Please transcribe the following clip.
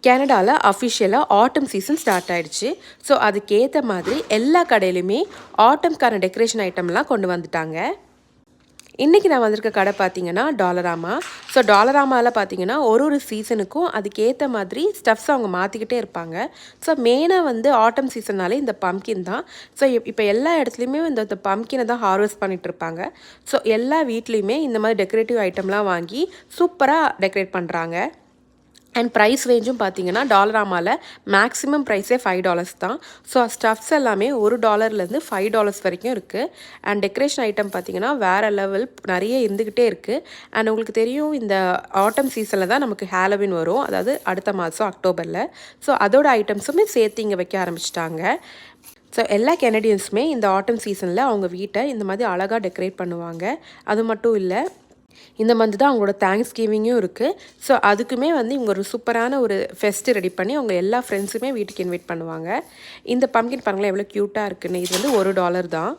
கனடாவில் அஃபிஷியலாக ஆட்டம் season start ஆயிடுச்சு. ஸோ அதுக்கேற்ற மாதிரி எல்லா கடையிலுமே ஆட்டம்க்கான டெக்கரேஷன் ஐட்டம்லாம் கொண்டு வந்துட்டாங்க. இன்றைக்கி நான் வந்திருக்க கடை பார்த்தீங்கன்னா டாலராமா. ஸோ டாலராமாவில் பார்த்தீங்கன்னா ஒரு சீசனுக்கும் அதுக்கேற்ற மாதிரி ஸ்டஃப்ஸ் அவங்க மாற்றிக்கிட்டே இருப்பாங்க. ஸோ மெயினாக வந்து ஆட்டம் சீசன்னாலே இந்த பம்கின் தான். ஸோ இப்போ எல்லா இடத்துலையுமே இந்த பம்கினை தான் ஹார்வெஸ்ட் பண்ணிகிட்டு இருப்பாங்க. ஸோ எல்லா வீட்லேயுமே இந்த மாதிரி டெக்கரேட்டிவ் ஐட்டம்லாம் வாங்கி சூப்பராக டெக்கரேட் பண்ணுறாங்க. அண்ட் ப்ரைஸ் ரேஞ்சும் பார்த்தீங்கன்னா டாலராமாவில் மேக்ஸிமம் ப்ரைஸே $5 தான். ஸோ ஸ்டஃப்ஸ் எல்லாமே $1 $5 வரைக்கும் இருக்குது. அண்ட் டெக்கரேஷன் ஐட்டம் பார்த்தீங்கன்னா வேறு லெவல் நிறைய இருந்துக்கிட்டே இருக்குது. அண்ட் உங்களுக்கு தெரியும் இந்த ஆட்டம் சீசனில் தான் நமக்கு ஹாலோவின் வரும், அதாவது அடுத்த மாதம் அக்டோபரில். ஸோ அதோட ஐட்டம்ஸுமே சேர்த்து இங்கே வைக்க ஆரம்பிச்சிட்டாங்க. ஸோ எல்லா கெனடியன்ஸுமே இந்த ஆட்டம் சீசனில் அவங்க வீட்டை இந்த மாதிரி அழகாக டெக்கரேட் பண்ணுவாங்க. அது மட்டும் இல்லை, இந்த மந்த் தான் அவங்களோட தேங்க்ஸ் கிவிங்கும் இருக்குது. ஸோ அதுக்குமே வந்து இவங்க ஒரு சூப்பரான ஒரு ஃபெஸ்ட்டு ரெடி பண்ணி அவங்க எல்லா ஃப்ரெண்ட்ஸுமே வீட்டுக்கு இன்வைட் பண்ணுவாங்க. இந்த பம்கின் பாருங்களேன் எவ்வளோ க்யூட்டாக இருக்குன்னு. இது வந்து $1 தான்.